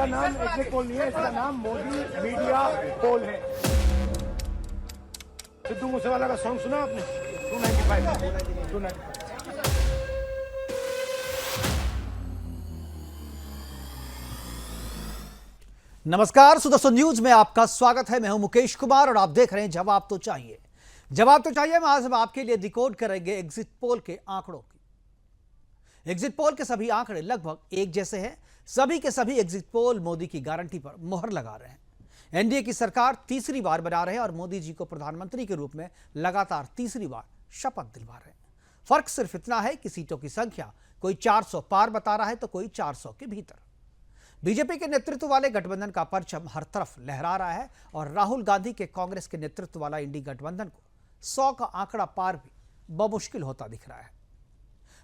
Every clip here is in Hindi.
इसका नाम एग्जिट पोल नहीं है, इसका नाम मोदी मीडिया पोल है। सिद्धू मूसेवाला का सॉन्ग सुना आपने? 295। नमस्कार, सुदर्शन न्यूज में आपका स्वागत है। मैं हूं मुकेश कुमार और आप देख रहे हैं जवाब तो चाहिए। जवाब तो चाहिए में आज हम आपके लिए डिकोड करेंगे एग्जिट पोल के आंकड़ों की। एग्जिट पोल के सभी आंकड़े लगभग एक जैसे हैं। सभी के सभी एग्जिट पोल मोदी की गारंटी पर मोहर लगा रहे हैं। एनडीए की सरकार तीसरी बार बना रहे हैं और मोदी जी को प्रधानमंत्री के रूप में लगातार तीसरी बार शपथ दिलवा रहे हैं। फर्क सिर्फ इतना है कि सीटों की संख्या कोई 400 पार बता रहा है तो कोई 400 के भीतर। बीजेपी के नेतृत्व वाले गठबंधन का परचम हर तरफ लहरा रहा है और राहुल गांधी के कांग्रेस के नेतृत्व वाला इंडी गठबंधन को 100 का आंकड़ा पार भी बमुश्किल होता दिख रहा है।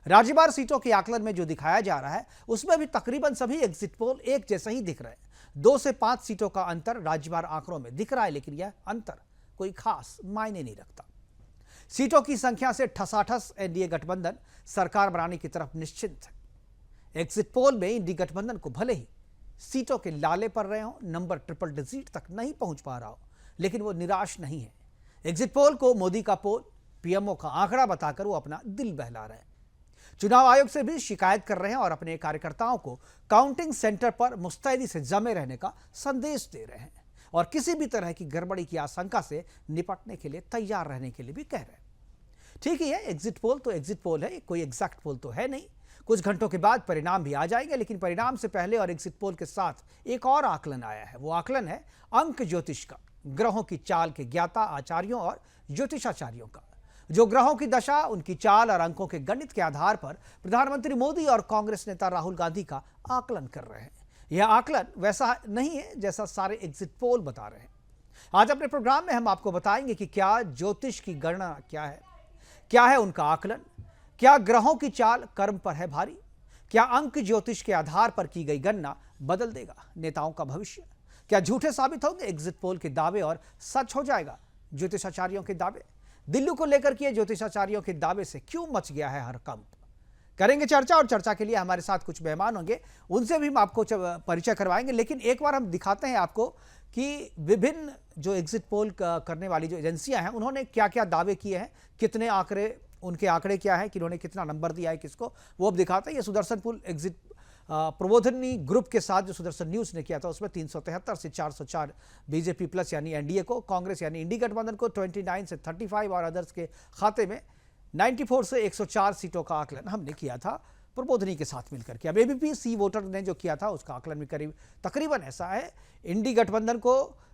राज्यवार सीटों के आकलन में जो दिखाया जा रहा है उसमें भी तकरीबन सभी एग्जिट पोल एक जैसे ही दिख रहे हैं। 2 से 5 सीटों का अंतर राज्यवार आंकड़ों में दिख रहा है, लेकिन यह अंतर कोई खास मायने नहीं रखता। सीटों की संख्या से ठसाठस एनडीए गठबंधन सरकार बनाने की तरफ निश्चिंत है। एग्जिट पोल में इंडी गठबंधन को भले ही सीटों के लाले पड़ रहे हो, नंबर ट्रिपल डिजिट तक नहीं पहुंच पा रहा हो, लेकिन वो निराश नहीं है। एग्जिट पोल को मोदी का पोल, पीएमओ का आंकड़ा बताकर वो अपना दिल बहला रहे हैं। चुनाव आयोग से भी शिकायत कर रहे हैं और अपने कार्यकर्ताओं को काउंटिंग सेंटर पर मुस्तैदी से जमे रहने का संदेश दे रहे हैं और किसी भी तरह की गड़बड़ी की आशंका से निपटने के लिए तैयार रहने के लिए भी कह रहे हैं। ठीक ही है, एग्जिट पोल तो एग्जिट पोल है, कोई एग्जैक्ट पोल तो है नहीं। कुछ घंटों के बाद परिणाम भी आ जाएंगे, लेकिन परिणाम से पहले और एग्जिट पोल के साथ एक और आकलन आया है। वो आकलन है अंक ज्योतिष का, ग्रहों की चाल के ज्ञाता आचार्यों और ज्योतिषाचार्यों का। जो ग्रहों की दशा, उनकी चाल और अंकों के गणित के आधार पर प्रधानमंत्री मोदी और कांग्रेस नेता राहुल गांधी का आकलन कर रहे हैं। यह आकलन वैसा नहीं है जैसा सारे एग्जिट पोल बता रहे हैं। आज अपने प्रोग्राम में हम आपको बताएंगे कि क्या ज्योतिष की गणना क्या है उनका आकलन, क्या ग्रहों की चाल कर्म पर है भारी, क्या अंक ज्योतिष के आधार पर की गई गणना बदल देगा नेताओं का भविष्य, क्या झूठे साबित होंगे एग्जिट पोल के दावे और सच हो जाएगा ज्योतिषाचार्यों के दावे। दिल्ली को लेकर के ज्योतिषाचार्यों के दावे से क्यों मच गया है हड़कंप, करेंगे चर्चा। और चर्चा के लिए हमारे साथ कुछ मेहमान होंगे, उनसे भी हम आपको परिचय करवाएंगे। लेकिन एक बार हम दिखाते हैं आपको कि विभिन्न जो एग्जिट पोल करने वाली जो एजेंसियां हैं उन्होंने क्या क्या दावे किए हैं, कितने आंकड़े, उनके आंकड़े क्या है कि उन्होंने कितना नंबर दिया है किसको, वो अब दिखाते हैं। ये सुदर्शन पुल एग्जिट प्रबोधिनी ग्रुप के साथ जो सुदर्शन न्यूज ने किया था उसमें 373 से 404 बीजेपी प्लस यानी एनडीए को, कांग्रेस यानी इंडी गठबंधन को 29 से 35 और अदर्स के खाते में 94 से 104 सीटों का आकलन हमने किया था प्रबोधिनी के साथ मिलकर के। अब एबीपी सी वोटर ने जो किया था उसका आकलन भी तकरीबन ऐसा है। इंडी गठबंधन को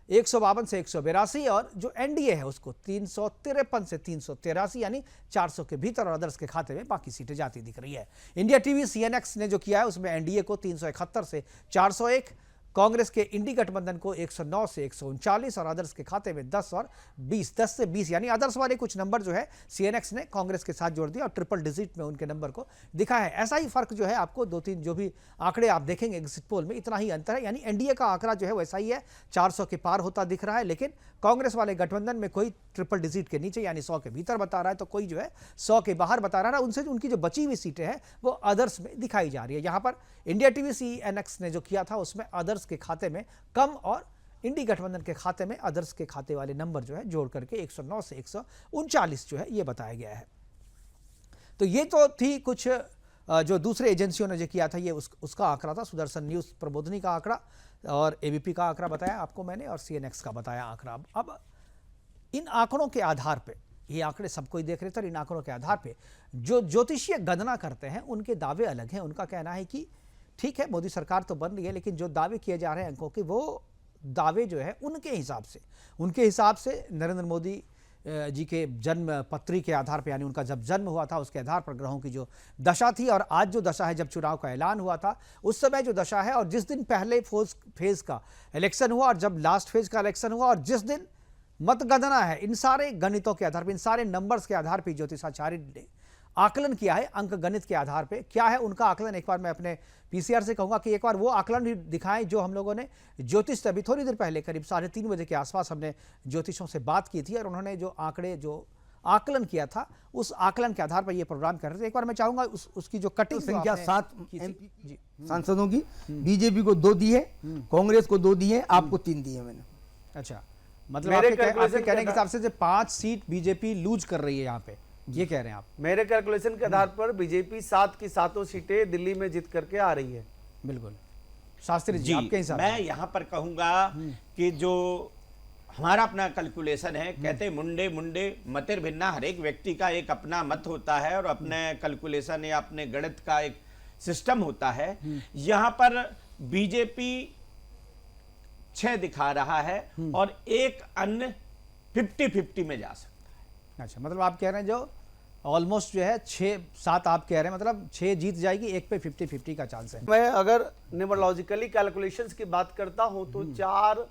152 से 182 और जो एनडीए है उसको 353 से 383 यानी 400 के भीतर और अदर्स के खाते में बाकी सीटें जाती दिख रही है। इंडिया टीवी सीएनएक्स ने जो किया है उसमें एनडीए को 371 से 401, कांग्रेस के इंडी गठबंधन को 109 से 139 और अदर्स के खाते में 10 और 20, 10 से 20 यानी अदर्स वाले कुछ नंबर जो है सीएनएक्स ने कांग्रेस के साथ जोड़ दिया और ट्रिपल डिजिट में उनके नंबर को दिखाया है। ऐसा ही फर्क जो है आपको 2-3 जो भी आंकड़े आप देखेंगे एग्जिट पोल में इतना ही अंतर है, यानी एनडीए का आंकड़ा जो है वैसा ही है, 400 के पार होता दिख रहा है। लेकिन कांग्रेस वाले गठबंधन में कोई ट्रिपल डिजिट के नीचे यानी 100 के भीतर बता रहा है तो कोई जो है 100 के बाहर बता रहा है। उनसे उनकी जो बची हुई सीटें हैं वो अदर्स में दिखाई जा रही है। यहाँ पर इंडिया टीवी सीएनएक्स ने जो किया था उसमें अदर्स के खाते में कम और इंडी गठबंधन के खाते में अदर्स के खाते वाले नंबर जो है जोड़ करके 109 से 139 जो है ये बताया गया है। तो ये तो थी कुछ जो दूसरे एजेंसियों ने जो किया था ये उसका आंकड़ा था। सुदर्शन न्यूज प्रबोधिनी का आंकड़ा और एबीपी का आंकड़ा बताया आपको मैंने और सीएनएक्स का बताया आंकड़ा। अब इन आंकड़ों के आधार पे, ये आंकड़े सबको ही देख रहे थे और इन आंकड़ों के आधार पे जो ज्योतिषीय गणना करते हैं उनके दावे अलग हैं। उनका कहना है कि ठीक है मोदी सरकार तो बन रही है लेकिन जो दावे किए जा रहे हैं अंकों के वो दावे जो है उनके हिसाब से नरेंद्र मोदी जी के जन्म पत्री के आधार पर, यानी उनका जब जन्म हुआ था उसके आधार पर ग्रहों की जो दशा थी और आज जो दशा है, जब चुनाव का ऐलान हुआ था उस समय जो दशा है और जिस दिन पहले फेज का इलेक्शन हुआ और जब लास्ट फेज का इलेक्शन हुआ और जिस दिन मतगणना है, इन सारे गणितों के आधार पर, इन सारे नंबर्स के आधार पर ज्योतिषाचार्य ने आकलन किया है। अंक गणित के आधार पे क्या है उनका आकलन, एक बार मैं अपने पीसीआर से कहूंगा कि एक बार वो आकलन भी दिखाएं जो हम लोगों ने ज्योतिष से अभी थोड़ी देर पहले करीब 3:30 बजे के आसपास हमने ज्योतिषों से बात की थी और उन्होंने जो आंकड़े जो आकलन किया था, उस आकलन के आधार पर ये प्रोग्राम कर रहे थे। एक बार मैं चाहूंगा उसकी जो कटिंग संख्या 7 जी सांसदों की बीजेपी को 2 दी है, कांग्रेस को 2 दी है, आपको 3 दी है मैंने। अच्छा, मतलब आपके कहने के हिसाब से 5 सीट बीजेपी लूज कर रही है यहाँ पे, ये कह रहे हैं आप? मेरे कैलकुलेशन के आधार पर बीजेपी 7 की 7 सीटें दिल्ली में जीत करके आ रही है। बिल्कुल। शास्त्री जी, आपके हिसाब से? मैं यहाँ पर कहूंगा कि जो हमारा अपना कैलकुलेशन है, कहते मुंडे मुंडे मतिर भिन्ना, हर एक व्यक्ति का एक अपना मत होता है और अपने कैलकुलेशन या अपने गणित का एक सिस्टम होता है। यहाँ पर बीजेपी 6 दिखा रहा है और एक अन्य 50-50 में जा सकता है। अच्छा, मतलब आप कह रहे हैं जो ऑलमोस्ट जो है 6-7 आप कह रहे हैं, मतलब 6 जीत जाएगी, एक पे 50-50 का चांस है। मैं अगर न्यूमरोलॉजिकली कैलकुलेशंस की बात करता हूं तो 4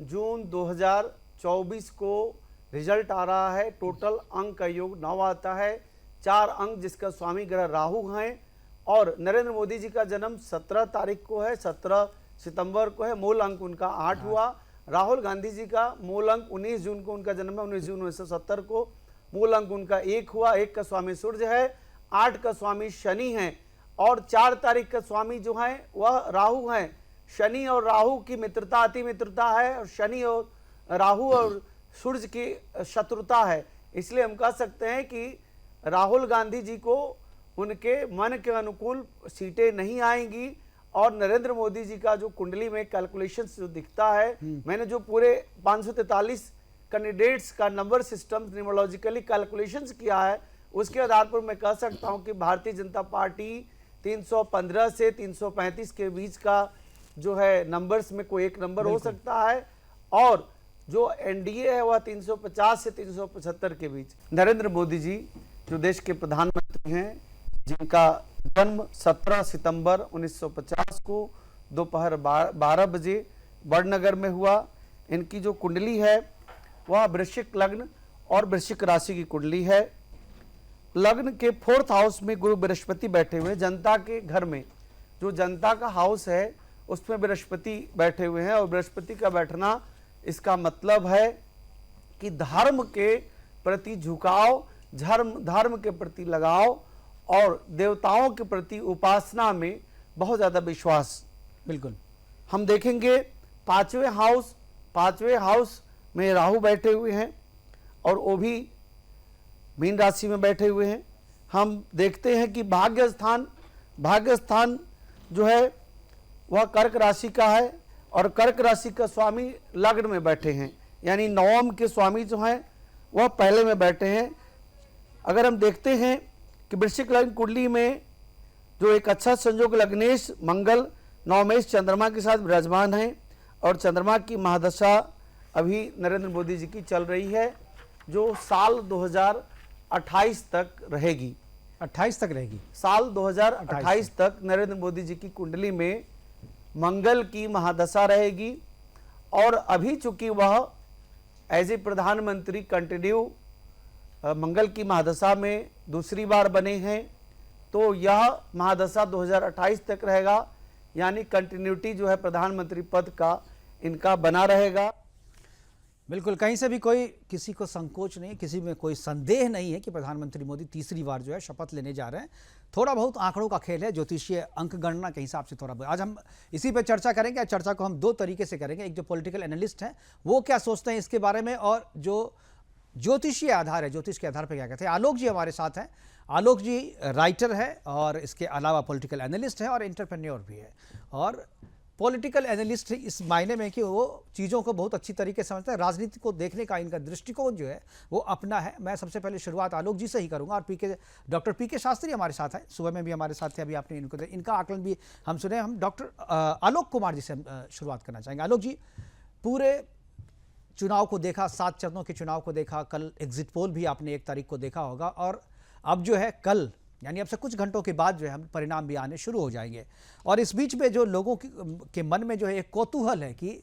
जून 2024 को रिजल्ट आ रहा है। टोटल अंक का योग 9 आता है, 4 अंक जिसका स्वामी ग्रह राहु हैं, और नरेंद्र मोदी जी का जन्म 17 तारीख को है, 17 सितंबर को है। मूल अंक उनका 8 हुआ। राहुल गांधी जी का मूल अंक 19 जून को उनका जन्म है, 19 जून 1970 को। मूल अंक उनका 1 हुआ। 1 का स्वामी सूर्य है, 8 का स्वामी शनि है, और 4 तारीख का स्वामी जो है वह राहु है। शनि और राहु की मित्रता अति मित्रता है, और शनि और राहु और सूर्य की शत्रुता है। इसलिए हम कह सकते हैं कि राहुल गांधी जी को उनके मन के अनुकूल सीटें नहीं आएंगी। और नरेंद्र मोदी जी का जो कुंडली में कैलकुलेशंस जो दिखता है, मैंने जो पूरे 543 कैंडिडेट्स का नंबर सिस्टम न्यूमरोलॉजिकली कैलकुलेशंस किया है, उसके आधार पर मैं कह सकता हूं कि भारतीय जनता पार्टी 315 से 335 के बीच का जो है नंबर्स में कोई एक नंबर हो सकता है, और जो एनडीए है वह 350 से 375 के बीच। नरेंद्र मोदी जी जो देश के प्रधानमंत्री हैं, जिनका जन्म 17 सितंबर 1950 को दोपहर 12 बजे वडनगर में हुआ, इनकी जो कुंडली है वह वृश्चिक लग्न और वृश्चिक राशि की कुंडली है। लग्न के 4th हाउस में गुरु बृहस्पति बैठे हुए, जनता के घर में जो जनता का हाउस है उसमें बृहस्पति बैठे हुए हैं, और बृहस्पति का बैठना इसका मतलब है कि धर्म के प्रति झुकाव, धर्म के प्रति लगाव और देवताओं के प्रति उपासना में बहुत ज्यादा विश्वास। बिल्कुल। हम देखेंगे 5वें हाउस में राहु बैठे हुए हैं, और वो भी मीन राशि में बैठे हुए हैं। हम देखते हैं कि भाग्यस्थान जो है वह कर्क राशि का है, और कर्क राशि का स्वामी लग्न में बैठे हैं, यानी नवम के स्वामी जो हैं वह पहले में बैठे हैं। अगर हम देखते हैं कि वृश्चिक लग्न कुंडली में जो एक अच्छा संयोग लग्नेश मंगल नवमेश चंद्रमा के साथ विराजमान है, और चंद्रमा की महादशा अभी नरेंद्र मोदी जी की चल रही है, जो साल 2028 तक रहेगी। 28 तक रहेगी? साल 2028 तक नरेंद्र मोदी जी की कुंडली में मंगल की महादशा रहेगी, और अभी चूंकि वह एज ए प्रधानमंत्री कंटिन्यू मंगल की महादशा में दूसरी बार बने हैं, तो यह महादशा 2028 तक रहेगा, यानी कंटिन्यूटी जो है प्रधानमंत्री पद का इनका बना रहेगा। बिल्कुल, कहीं से भी कोई किसी को संकोच नहीं, किसी में कोई संदेह नहीं है कि प्रधानमंत्री मोदी तीसरी बार जो है शपथ लेने जा रहे हैं। थोड़ा बहुत आंकड़ों का खेल है, ज्योतिषीय अंक गणना के हिसाब से थोड़ा बहुत। आज हम इसी पे चर्चा करेंगे। चर्चा को हम 2 तरीके से करेंगे। एक जो पॉलिटिकल एनालिस्ट हैं वो क्या सोचते हैं इसके बारे में, और जो ज्योतिषीय आधार है, ज्योतिष के आधार पर क्या कहते हैं। आलोक जी हमारे साथ हैं। आलोक जी राइटर है, और इसके अलावा पॉलिटिकल एनालिस्ट है, और एंटरप्रेन्योर भी है। और पॉलिटिकल एनालिस्ट इस मायने में कि वो चीज़ों को बहुत अच्छी तरीके से समझते हैं, राजनीति को देखने का इनका दृष्टिकोण जो है वो अपना है। मैं सबसे पहले शुरुआत आलोक जी से ही करूंगा, और डॉक्टर पीके शास्त्री हमारे साथ हैं, सुबह में भी हमारे साथ थे, अभी आपने इनका आकलन भी हम सुने। हम डॉक्टर आलोक कुमार जी से शुरुआत करना चाहेंगे। आलोक जी, पूरे चुनाव को देखा, 7 चरणों के चुनाव को देखा, कल एग्जिट पोल भी आपने 1 तारीख को देखा होगा, और अब जो है कल यानी अब से कुछ घंटों के बाद जो है हम परिणाम भी आने शुरू हो जाएंगे। और इस बीच में जो लोगों के मन में जो है एक कौतूहल है कि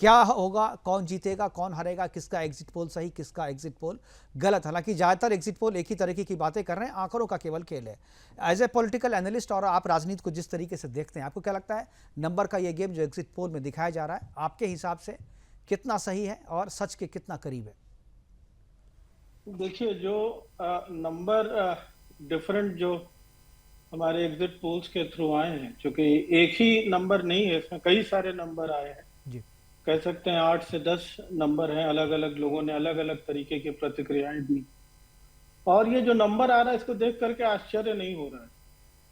क्या होगा, कौन जीतेगा, कौन हारेगा, किसका एग्जिट पोल सही, किसका एग्जिट पोल गलत। हालांकि ज़्यादातर एग्जिट पोल एक ही तरीके की बातें कर रहे हैं, आंकड़ों का केवल खेल है। एज ए पॉलिटिकल एनालिस्ट, और आप राजनीति को जिस तरीके से देखते हैं, आपको क्या लगता है नंबर का ये गेम जो एग्जिट पोल में दिखाया जा रहा है, आपके हिसाब से कितना सही है और सच के कितना करीब है? देखिए, जो नंबर डिफरेंट जो हमारे एग्जिट पोल्स के थ्रू आए हैं, क्योंकि एक ही नंबर नहीं है, इसमें कई सारे नंबर आए हैं। जी। कह सकते हैं 8 से 10 नंबर हैं, अलग अलग लोगों ने अलग अलग तरीके की प्रतिक्रियाएं दी। और ये जो नंबर आ रहा है, इसको देख करके आश्चर्य नहीं हो रहा है,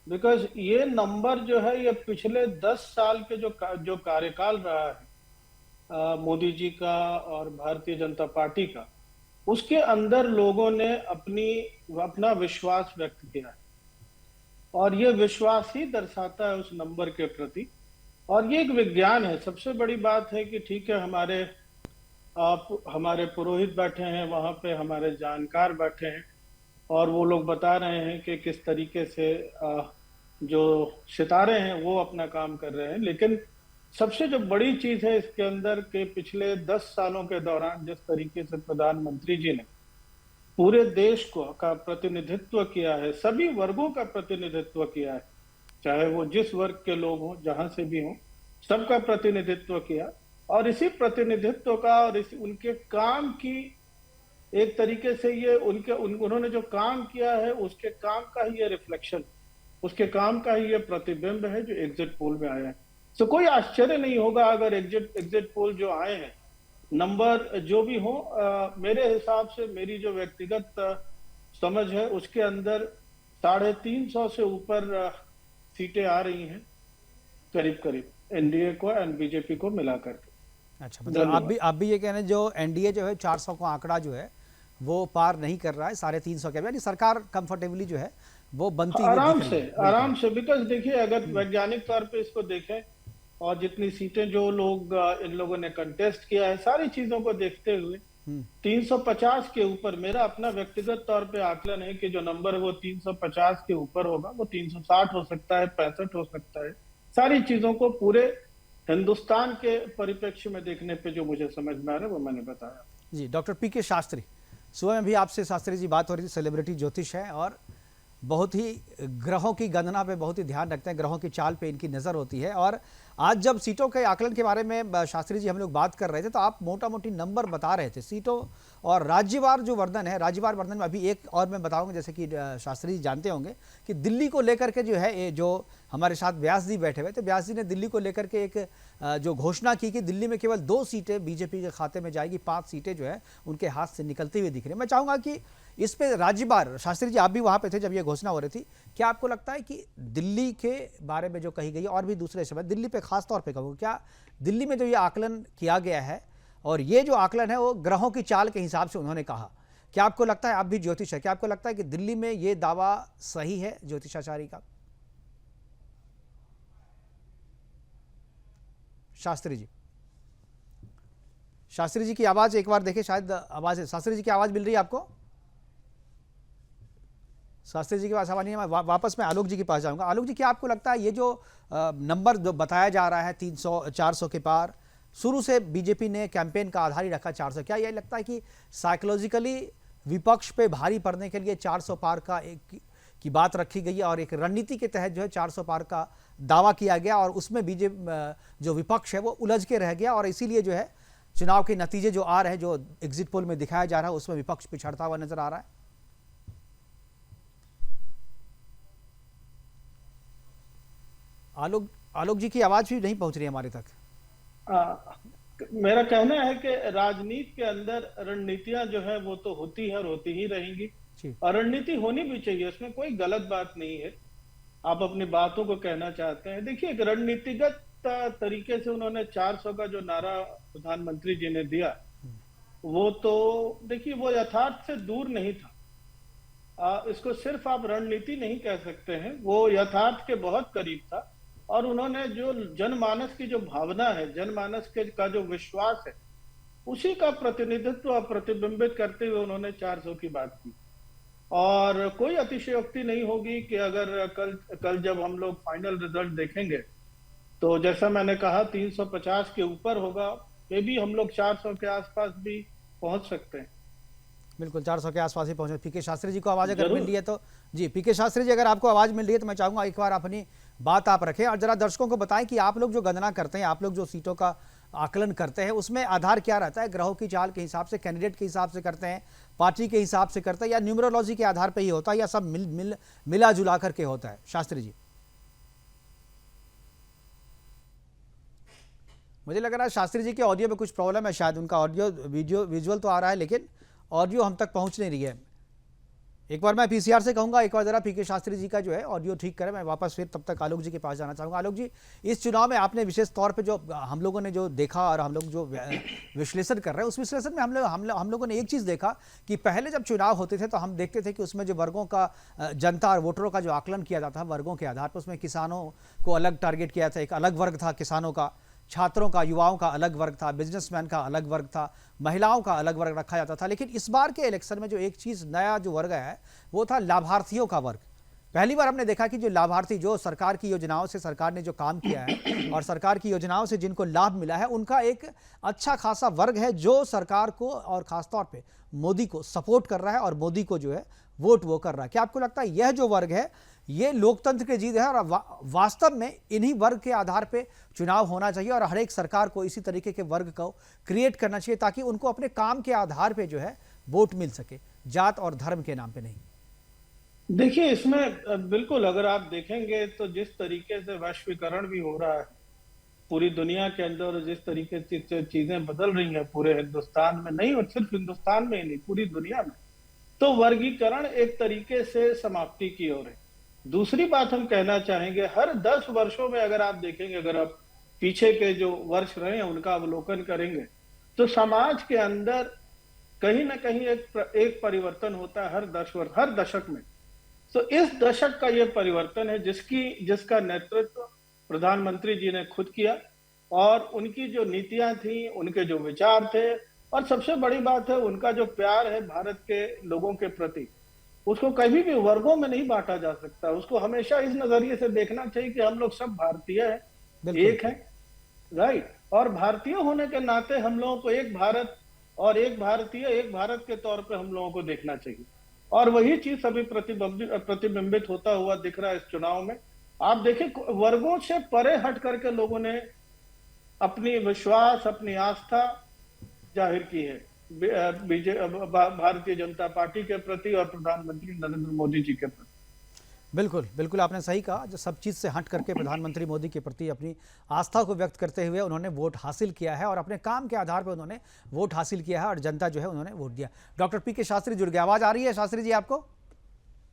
बिकॉज ये नंबर जो है, ये पिछले 10 साल के जो कार्यकाल रहा है मोदी जी का और भारतीय जनता पार्टी का, उसके अंदर लोगों ने अपना विश्वास व्यक्त किया है, और ये विश्वास ही दर्शाता है उस नंबर के प्रति। और ये एक विज्ञान है। सबसे बड़ी बात है कि ठीक है, हमारे पुरोहित बैठे हैं वहां पे, हमारे जानकार बैठे हैं, और वो लोग बता रहे हैं कि किस तरीके से जो सितारे हैं वो अपना काम कर रहे हैं। लेकिन सबसे जो बड़ी चीज है इसके अंदर के पिछले 10 सालों के दौरान जिस तरीके से प्रधानमंत्री जी ने पूरे देश का प्रतिनिधित्व किया है, सभी वर्गों का प्रतिनिधित्व किया है, चाहे वो जिस वर्ग के लोग हों, जहां से भी हों, सबका प्रतिनिधित्व किया। और इसी प्रतिनिधित्व का और उनके काम की एक तरीके से ये उन्होंने जो काम किया है, उसके काम का ही ये रिफ्लेक्शन, उसके काम का ही ये प्रतिबिंब है जो एग्जिट पोल में आया है। तो कोई आश्चर्य नहीं होगा अगर एग्जिट पोल जो आए हैं, नंबर जो भी हो, मेरे हिसाब से, मेरी जो व्यक्तिगत समझ है, उसके अंदर 350 से ऊपर सीटें आ रही हैं, करीब करीब एनडीए को एंड बीजेपी को मिलाकर के। अच्छा, मतलब आप भी ये कह रहे हैं जो एनडीए जो है 400 का आंकड़ा जो है वो पार नहीं कर रहा है, 350 के, यानी सरकार कंफर्टेबली जो है वो बनती आराम से। बिकॉज देखिए, अगर वैज्ञानिक तौर पे इसको देखें और जितनी सीटें जो लोग इन लोगों ने कंटेस्ट किया है, सारी चीजों को देखते हुए 350 के ऊपर मेरा अपना व्यक्तिगत तौर पे आकलन है कि जो नंबर है वो 350 के ऊपर होगा। वो 360 हो सकता है, 65 हो सकता है। सारी चीजों को पूरे हिंदुस्तान के परिप्रेक्ष्य में देखने पे जो मुझे समझ में आ रहा है वो मैंने बताया। जी, डॉक्टर पीके शास्त्री, सुबह में भी आपसे शास्त्री जी बात हो रही थी, सेलिब्रिटी ज्योतिष है और बहुत ही ग्रहों की गणना पे बहुत ही ध्यान रखते हैं, ग्रहों की चाल पे इनकी नज़र होती है। और आज जब सीटों के आकलन के बारे में शास्त्री जी हम लोग बात कर रहे थे तो आप मोटा मोटी नंबर बता रहे थे सीटों और राज्यवार जो वर्धन है, राज्यवार वर्धन में अभी एक और मैं बताऊंगा, जैसे कि शास्त्री जी जानते होंगे कि दिल्ली को लेकर के जो है, जो हमारे साथ व्यास जी बैठे हुए थे, व्यास जी ने दिल्ली को लेकर के एक जो घोषणा की कि दिल्ली में केवल 2 सीटें बीजेपी के खाते में जाएगी, 5 सीटें जो है उनके हाथ से निकलती हुई दिख रही है। मैं चाहूँगा कि इस पे राज्यवार, शास्त्री जी आप भी वहाँ पे थे जब ये घोषणा हो रही थी, क्या आपको लगता है कि दिल्ली के बारे में जो कही गई और भी दूसरे शब्द, दिल्ली पे खास तौर पे कहूँ, क्या दिल्ली में जो ये आकलन किया गया है और ये जो आकलन है वो ग्रहों की चाल के हिसाब से उन्होंने कहा, क्या आपको लगता है, आप भी ज्योतिष है, क्या आपको लगता है कि दिल्ली में ये दावा सही है ज्योतिषाचारी का? शास्त्री जी की आवाज एक बार देखें, शायद आवाज है, शास्त्री जी की आवाज मिल रही है आपको? शास्त्री जी के पास आवाज नहीं है, वापस मैं आलोक जी के पास जाऊंगा। आलोक जी, क्या आपको लगता है ये जो नंबर जो बताया जा रहा है 300-400 के पार, शुरू से बीजेपी ने कैंपेन का आधार ही रखा 400, क्या ये लगता है कि साइकोलॉजिकली विपक्ष पे भारी पड़ने के लिए 400 पार का की बात रखी गई है और एक रणनीति के तहत जो है 400 पार का दावा किया गया और उसमें बीजेपी जो विपक्ष है वो उलझ के रह गया और इसीलिए जो है चुनाव के नतीजे जो आ रहे हैं, जो एग्जिट पोल में दिखाया जा रहा है, उसमें विपक्ष पिछड़ता हुआ नजर आ रहा है? आलोक जी की आवाज भी नहीं पहुंच रही है हमारे तक। मेरा कहना है कि राजनीति के अंदर रणनीतियां जो है वो तो होती है और होती ही रहेंगी, और रणनीति होनी भी चाहिए, उसमें कोई गलत बात नहीं है। आप अपनी बातों को कहना चाहते हैं, देखिए एक रणनीतिगत तरीके से उन्होंने 400 का जो नारा प्रधानमंत्री जी ने दिया, वो तो देखिए वो यथार्थ से दूर नहीं था। इसको सिर्फ आप रणनीति नहीं कह सकते हैं, वो यथार्थ के बहुत करीब था। और उन्होंने जो जनमानस की जो भावना है, जनमानस का जो विश्वास है, उसी का प्रतिनिधित्व प्रतिबिंबित करते हुए उन्होंने 400 की बात की। और कोई अतिशयोक्ति नहीं होगी कि अगर कल जब हम लोग फाइनल रिजल्ट देखेंगे तो जैसा मैंने कहा 350 के ऊपर होगा, ये भी हम लोग 400 के आसपास भी पहुंच सकते हैं। बिल्कुल 400 के आसपास ही पहुंचे। पीके शास्त्री जी को आवाज अगर मिल रही है तो जी, पीके शास्त्री जी अगर आपको आवाज मिल रही है तो मैं चाहूंगा एक बार अपनी बात आप रखें और जरा दर्शकों को बताएं कि आप लोग जो गणना करते हैं, आप लोग जो सीटों का आकलन करते हैं उसमें आधार क्या रहता है? ग्रहों की चाल के हिसाब से, कैंडिडेट के हिसाब से करते हैं, पार्टी के हिसाब से करते हैं, या न्यूमरोलॉजी के आधार पर ही होता है, या सब मिला जुला करके होता है? शास्त्री जी, मुझे लग रहा है शास्त्री जी के ऑडियो में कुछ प्रॉब्लम है, शायद उनका ऑडियो विजुअल तो आ रहा है लेकिन ऑडियो हम तक पहुंच नहीं रही है। एक बार मैं पीसीआर से कहूंगा एक बार जरा पीके शास्त्री जी का जो है ऑडियो ठीक करें। मैं वापस फिर तब तक आलोक जी के पास जाना चाहूंगा। आलोक जी, इस चुनाव में आपने विशेष तौर पे जो हम लोगों ने जो देखा और हम लोग जो विश्लेषण कर रहे हैं उस विश्लेषण में हम लोगों ने एक चीज़ देखा कि पहले जब चुनाव होते थे तो हम देखते थे कि उसमें जो वर्गों का जनता और वोटरों का जो आकलन किया जाता था वर्गों के आधार पर, उसमें किसानों को अलग टारगेट किया था, एक अलग वर्ग था किसानों का, छात्रों का, युवाओं का अलग वर्ग था, बिजनेसमैन का अलग वर्ग था, महिलाओं का अलग वर्ग रखा जाता था। लेकिन इस बार के इलेक्शन में जो एक चीज़ नया जो वर्ग है वो था लाभार्थियों का वर्ग। पहली बार हमने देखा कि जो लाभार्थी, जो सरकार की योजनाओं से सरकार ने जो काम किया है और सरकार की योजनाओं से जिनको लाभ मिला है उनका एक अच्छा खासा वर्ग है जो सरकार को और खासतौर पे मोदी को सपोर्ट कर रहा है और मोदी को जो है वोट वो कर रहा है। क्या आपको लगता है यह जो वर्ग है ये लोकतंत्र की जीत है और वास्तव में इन्हीं वर्ग के आधार पे चुनाव होना चाहिए और हर एक सरकार को इसी तरीके के वर्ग को क्रिएट करना चाहिए ताकि उनको अपने काम के आधार पे जो है वोट मिल सके, जात और धर्म के नाम पे नहीं? देखिए, इसमें बिल्कुल अगर आप देखेंगे तो जिस तरीके से वैश्वीकरण भी हो रहा है पूरी दुनिया के अंदर, जिस तरीके से चीजें बदल रही हैं पूरे हिंदुस्तान में नहीं और सिर्फ हिंदुस्तान में ही नहीं पूरी दुनिया में, तो वर्गीकरण एक तरीके से समाप्ति की ओर है। दूसरी बात हम कहना चाहेंगे, हर 10 वर्षों में अगर आप देखेंगे, अगर आप पीछे के जो वर्ष रहे हैं उनका अवलोकन करेंगे तो समाज के अंदर कहीं ना कहीं एक परिवर्तन होता है हर 10 वर्ष, हर दशक में। तो इस दशक का यह परिवर्तन है जिसका नेतृत्व प्रधानमंत्री जी ने खुद किया और उनकी जो नीतियां थी, उनके जो विचार थे और सबसे बड़ी बात है उनका जो प्यार है भारत के लोगों के प्रति, उसको कभी भी वर्गों में नहीं बांटा जा सकता। उसको हमेशा इस नजरिए से देखना चाहिए कि हम लोग सब भारतीय हैं, एक हैं, राइट। और भारतीय होने के नाते हम लोगों को एक भारत और एक भारतीय, एक भारत के तौर पे हम लोगों को देखना चाहिए और वही चीज अभी प्रतिबिंबित होता हुआ दिख रहा है इस चुनाव में। आप देखें, वर्गों से परे हट करके लोगों ने अपनी विश्वास, अपनी आस्था जाहिर की है भारतीय जनता पार्टी के प्रति और प्रधानमंत्री नरेंद्र मोदी जी के प्रति। बिल्कुल बिल्कुल, आपने सही कहा। जो सब चीज़ से हट करके प्रधानमंत्री मोदी के प्रति अपनी आस्था को व्यक्त करते हुए उन्होंने वोट हासिल किया है और अपने काम के आधार पर उन्होंने वोट हासिल किया है और जनता जो है उन्होंने वोट दिया। डॉक्टर पीके शास्त्री जुड़ गए, आवाज़ आ रही है शास्त्री जी आपको?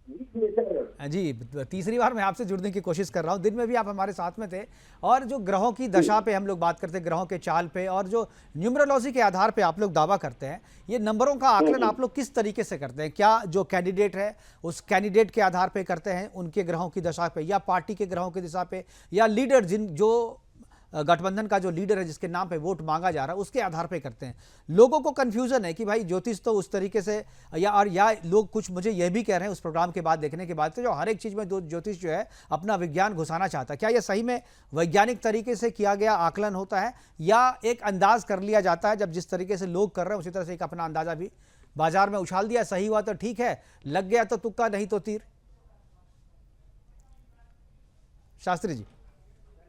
जी, तीसरी बार मैं आपसे जुड़ने की कोशिश कर रहा हूं। दिन में भी आप हमारे साथ में थे और जो ग्रहों की दशा पे हम लोग बात करते हैं, ग्रहों के चाल पे और जो न्यूमरोलॉजी के आधार पे आप लोग दावा करते हैं, ये नंबरों का आकलन आप लोग किस तरीके से करते हैं? क्या जो कैंडिडेट है उस कैंडिडेट के आधार पे करते हैं, उनके ग्रहों की दशा पे, या पार्टी के ग्रहों की दिशा पे, या लीडर जो गठबंधन का जो लीडर है जिसके नाम पे वोट मांगा जा रहा है उसके आधार पे करते हैं? लोगों को कंफ्यूजन है कि भाई ज्योतिष तो उस तरीके से, या लोग कुछ मुझे यह भी कह रहे हैं उस प्रोग्राम के बाद देखने के बाद तो जो हर एक चीज़ में ज्योतिष जो है अपना विज्ञान घुसाना चाहता है। क्या यह सही में वैज्ञानिक तरीके से किया गया आकलन होता है या एक अंदाज कर लिया जाता है, जब जिस तरीके से लोग कर रहे हैं उसी तरह से एक अपना अंदाजा भी बाजार में उछाल दिया, सही हुआ तो ठीक है, लग गया तो तुक्का, नहीं तो तीर? शास्त्री जी,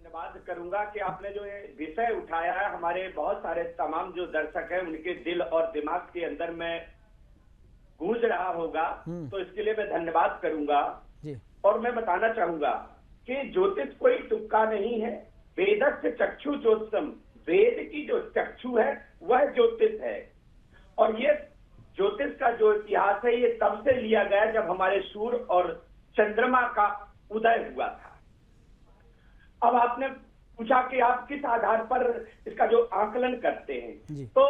धन्यवाद करूंगा कि आपने जो ये विषय उठाया है, हमारे बहुत सारे तमाम जो दर्शक हैं उनके दिल और दिमाग के अंदर में गूंज रहा होगा, तो इसके लिए मैं धन्यवाद करूंगा जी। और मैं बताना चाहूंगा कि ज्योतिष कोई तुक्का नहीं है। वेदस्य चक्षु ज्योतिषम, वेद की जो चक्षु है वह ज्योतिष है और ये ज्योतिष का जो इतिहास है ये तब से लिया गया जब हमारे सूर्य और चंद्रमा का उदय हुआ था। अब आपने पूछा कि आप किस आधार पर इसका जो आकलन करते हैं, तो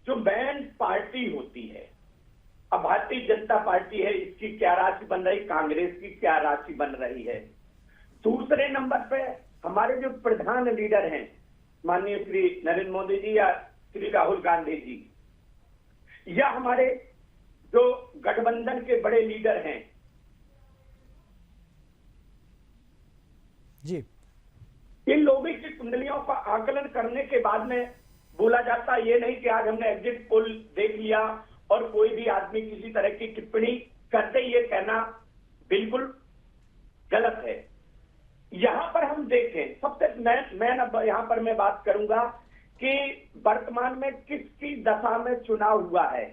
जो मेन पार्टी होती है, अब भारतीय जनता पार्टी है, इसकी क्या राशि बन रही, कांग्रेस की क्या राशि बन रही है। दूसरे नंबर पे हमारे जो प्रधान लीडर हैं माननीय श्री नरेंद्र मोदी जी या श्री राहुल गांधी जी, या हमारे जो गठबंधन के बड़े लीडर हैं जी, इन लोगों की कुंडलियों का आकलन करने के बाद में बोला जाता है, ये नहीं कि आज हमने एग्जिट पोल देख लिया और कोई भी आदमी किसी तरह की टिप्पणी करते, ये कहना बिल्कुल गलत है। यहां पर हम देखें, सबसे मैं अब यहां पर मैं बात करूंगा कि वर्तमान में किसकी दशा में चुनाव हुआ है।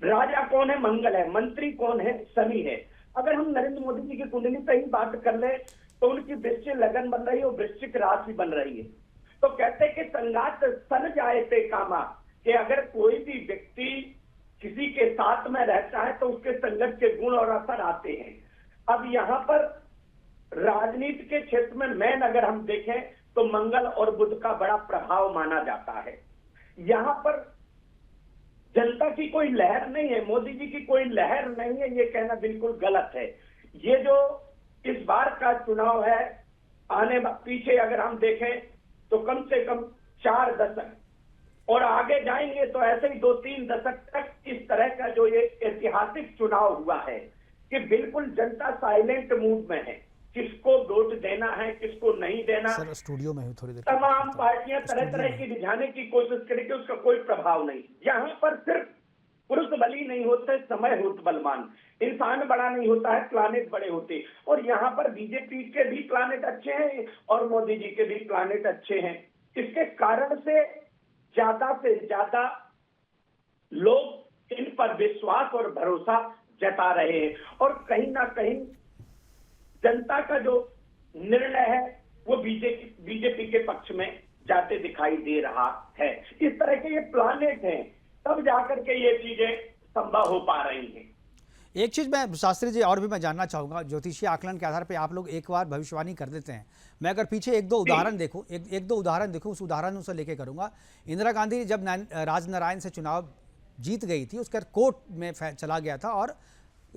राजा कौन है? मंगल है। मंत्री कौन है? शनि है। अगर हम नरेंद्र मोदी जी की कुंडली पे ही बात कर ले तो उनकी वृश्चिक लगन बन रही है और वृश्चिक राशि बन रही है। तो कहते हैं कि संगात सन जाए ते कामा, कि अगर कोई भी व्यक्ति किसी के साथ में रहता है तो उसके संगत के गुण और असर आते हैं। अब यहाँ पर राजनीति के क्षेत्र में मेन अगर हम देखें तो मंगल और बुध का बड़ा प्रभाव माना जाता है। यहाँ पर जनता की कोई लहर नहीं है, मोदी जी की कोई लहर नहीं है, ये कहना बिल्कुल गलत है। ये जो इस बार का चुनाव है, पीछे अगर हम देखें तो कम से कम 4 दशक और आगे जाएंगे तो ऐसे ही 2-3 दशक तक इस तरह का जो ये ऐतिहासिक चुनाव हुआ है कि बिल्कुल जनता साइलेंट मूड में है, किसको वोट देना है किसको नहीं देना। सर स्टूडियो में हूँ थोड़ी देर। तमाम पार्टियां तरह तरह की रिझाने की कोशिश करेंगी, उसका कोई प्रभाव नहीं। यहाँ पर सिर्फ पुरुष बली नहीं होते, समय होत बलवान। इंसान बड़ा नहीं होता है, प्लानेट बड़े होते। और यहाँ पर बीजेपी के भी प्लानेट अच्छे हैं और मोदी जी के भी प्लानेट अच्छे हैं। इसके कारण से ज्यादा लोग इन पर विश्वास और भरोसा जता रहे हैं और कहीं ना कहीं जनता का जो निर्णय है वो बीजेपी के पक्ष में जाते दिखाई दे रहा है। इस तरह के ये प्लानेट हैं, तब जाकर के ये चीजें संभव हो पा रही हैं। एक चीज़ मैं शास्त्री जी और भी मैं जानना चाहूँगा, ज्योतिषीय आकलन के आधार पर आप लोग एक बार भविष्यवाणी कर देते हैं। मैं अगर पीछे एक दो उदाहरण देखूँ, एक दो उदाहरण देखूँ, उस उदाहरणों से लेके करूँगा। इंदिरा गांधी जब राजनारायण से चुनाव जीत गई थी, उसका कोर्ट में चला गया था और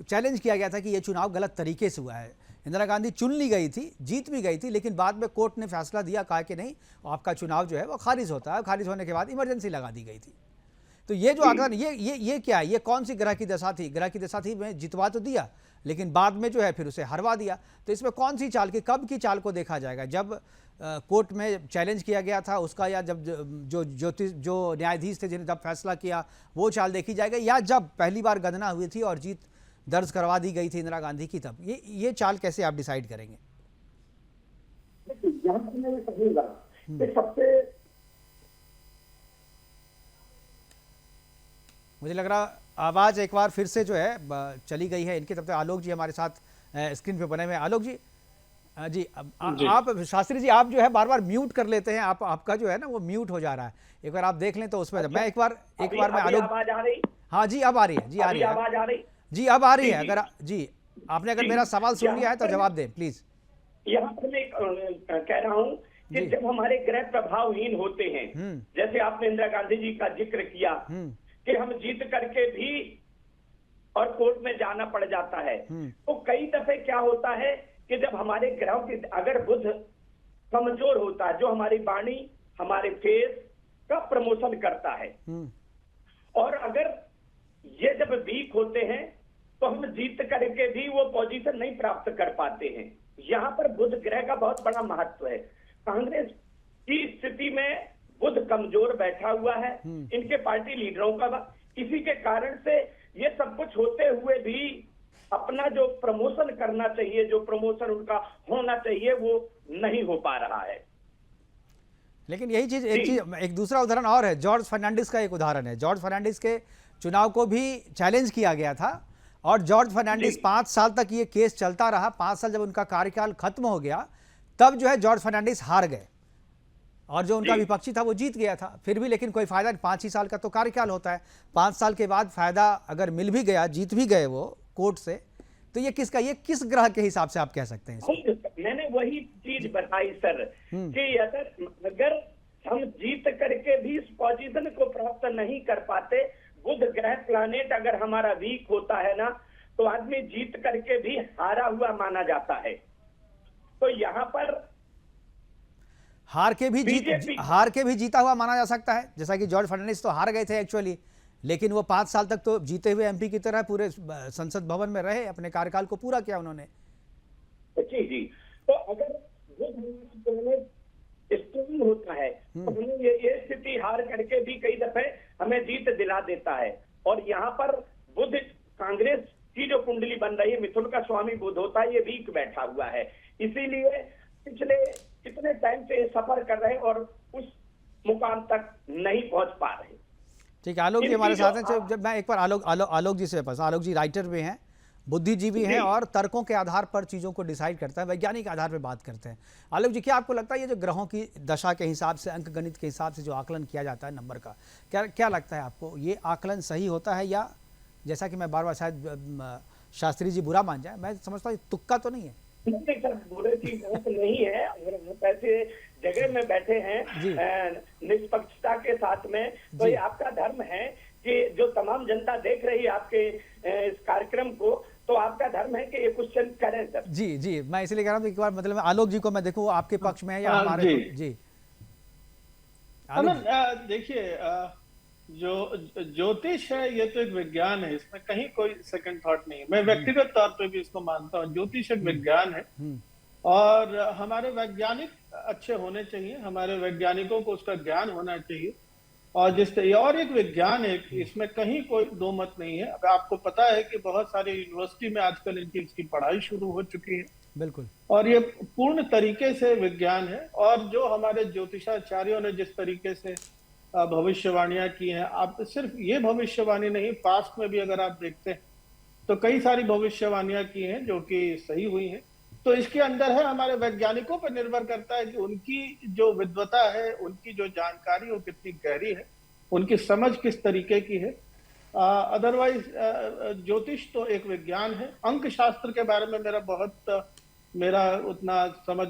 चैलेंज किया गया था कि ये चुनाव गलत तरीके से हुआ है। इंदिरा गांधी चुन ली गई थी, जीत भी गई थी, लेकिन बाद में कोर्ट ने फैसला दिया, कहा कि नहीं आपका चुनाव जो है वो खारिज होता है। खारिज होने के बाद इमरजेंसी लगा दी गई थी। तो ये जो आगमन ये क्या है? ये कौन सी ग्रह की दशा थी? ग्रह की दशा थी, मैं जितवा तो दिया लेकिन बाद में जो है फिर उसे हरवा दिया। तो इसमें कौन सी चाल की, कब की चाल को देखा जाएगा? जब कोर्ट में चैलेंज किया गया था उसका, या जब जो न्यायाधीश थे जिन्हें जब फैसला किया वो चाल देखी जाएगी, या जब पहली बार गणना हुई थी और जीत दर्ज करवा दी गई थी इंदिरा गांधी की, तब ये चाल कैसे आप डिसाइड करेंगे? यहाँ पर मैं कहूँगा कि सबसे, मुझे लग रहा आवाज़ एक बार फिर से जो है चली गई है इनकी। तब तक आलोक जी हमारे साथ स्क्रीन पे बने हुए। आलोक जी, जी आप शास्त्री जी आप जो है बार बार म्यूट कर लेते हैं, आपका जो है ना वो म्यूट हो जा रहा है। एक बार आप देख लें तो उसमें मैं एक बार मैं आलोक, आवाज आ रही? हाँ जी अब आ रही है, जी आ रही है आवाज आ रही जी, अब आ रही है। अगर जी आपने अगर मेरा सवाल सुन लिया है तो जवाब दें प्लीज। यहाँ पर मैं कह रहा हूँ कि जब हमारे ग्रह प्रभावहीन होते हैं, जैसे आपने इंदिरा गांधी जी का जिक्र किया कि हम जीत करके भी और कोर्ट में जाना पड़ जाता है, तो कई दफे क्या होता है कि जब हमारे ग्रहों की, अगर बुध कमजोर होता है, जो हमारी वाणी हमारे फेस का प्रमोशन करता है, और अगर ये जब वीक होते हैं तो हम जीत करके भी वो पोजीशन नहीं प्राप्त कर पाते हैं। यहाँ पर बुध ग्रह का बहुत बड़ा महत्व है। कांग्रेस की स्थिति में बुध कमजोर बैठा हुआ है, इनके पार्टी लीडरों का, इसी के कारण से ये सब कुछ होते हुए भी अपना जो प्रमोशन करना चाहिए, जो प्रमोशन उनका होना चाहिए, वो नहीं हो पा रहा है। लेकिन यही चीज, एक दूसरा उदाहरण और है, जॉर्ज फर्नांडिस का एक उदाहरण है। जॉर्ज फर्नांडिस के चुनाव को भी चैलेंज किया गया था और जॉर्ज फर्नांडिस 5 साल तक ये केस चलता रहा। 5 साल जब उनका कार्यकाल खत्म हो गया तब जो है जॉर्ज फर्नांडिस हार गए और जो उनका विपक्षी था वो जीत गया था। फिर भी लेकिन कोई फायदा नहीं, 5 ही साल का तो कार्यकाल होता है। 5 साल के बाद फायदा अगर मिल भी गया, जीत भी गए वो कोर्ट से, तो ये किस ग्रह के हिसाब से आप कह सकते हैं? मैंने वही चीज बताई सर कि अगर हम जीत करके भी इस पोजीशन को प्राप्त नहीं कर पाते, बुध ग्रह प्लानेट अगर हमारा वीक होता है ना, तो आदमी जीत करके भी हारा हुआ माना जाता है। तो यहाँ पर हार के भी जीता हुआ माना जा सकता है। जैसा कि जॉर्ज फर्नांडिस तो हार गए थे एक्चुअली, लेकिन वो 5 साल तक तो जीते हुए एमपी की तरह पूरे संसद भवन में रहे, अपने कार्यकाल को पूरा किया उन्होंने। जी, तो अगर स्ट्रॉन्ग होता है तो हमें ये स्थिति हार करके भी कई दफे हमें जीत दिला देता है। और यहाँ पर बुध, कांग्रेस की जो कुंडली बन रही है, मिथुन का स्वामी बुध होता है, ये वीक बैठा हुआ है। इसीलिए पिछले कितने टाइम से सफर कर रहे हैं और उस मुकाम तक नहीं पहुंच पा रहे। ठीक है, आलोक जी हमारे साथ हैं। जब मैं एक बार आलोक जी से पास, आलोक जी राइटर भी हैं, बुद्धिजीवी हैं और तर्कों के आधार पर चीज़ों को डिसाइड करता है, वैज्ञानिक आधार पर बात करते हैं। आलोक जी, क्या आपको लगता है ये जो ग्रहों की दशा के हिसाब से, अंक गणित के हिसाब से जो आकलन किया जाता है नंबर का, क्या लगता है आपको, ये आकलन सही होता है, या जैसा कि मैं बार बार शायद शास्त्री जी बुरा मान जाए, मैं समझता हूँ तुक्का तो नहीं है? नहीं सर, बुरे की बात नहीं है। अगर आप ऐसे जगह में बैठे हैं निष्पक्षता के साथ में, तो ये आपका धर्म है कि जो तमाम जनता देख रही है आपके इस कार्यक्रम को, तो आपका धर्म है कि ये क्वेश्चन करें सर। जी, मैं इसलिए कह रहा हूँ एक बार मतलब आलोक जी को मैं देखूँ आपके पक्ष में है या हमारे। जी देखिए, जो ज्योतिष है ये तो एक विज्ञान है, इसमें कहीं कोई सेकंड थॉट नहीं है। मैं व्यक्तिगत तौर पे भी इसको मानता हूँ, ज्योतिष एक विज्ञान है और हमारे वैज्ञानिक अच्छे होने चाहिए, हमारे वैज्ञानिकों को उसका ज्ञान होना चाहिए। और और एक विज्ञान है, इसमें कहीं कोई दो मत नहीं है। अब आपको पता है कि बहुत सारे यूनिवर्सिटी में आजकल इसकी पढ़ाई शुरू हो चुकी है। बिल्कुल। और ये पूर्ण तरीके से विज्ञान है। और जो हमारे ज्योतिषाचार्यों ने जिस तरीके से भविष्यवाणियां की हैं, आप सिर्फ ये भविष्यवाणी नहीं, पास्ट में भी अगर आप देखते हैं तो कई सारी भविष्यवाणियां की हैं जो कि सही हुई हैं। तो इसके अंदर है, हमारे वैज्ञानिकों पर निर्भर करता है कि उनकी जो विद्वता है, उनकी जो जानकारी वो कितनी गहरी है, उनकी समझ किस तरीके की है। अदरवाइज ज्योतिष तो एक विज्ञान है। अंक शास्त्र के बारे में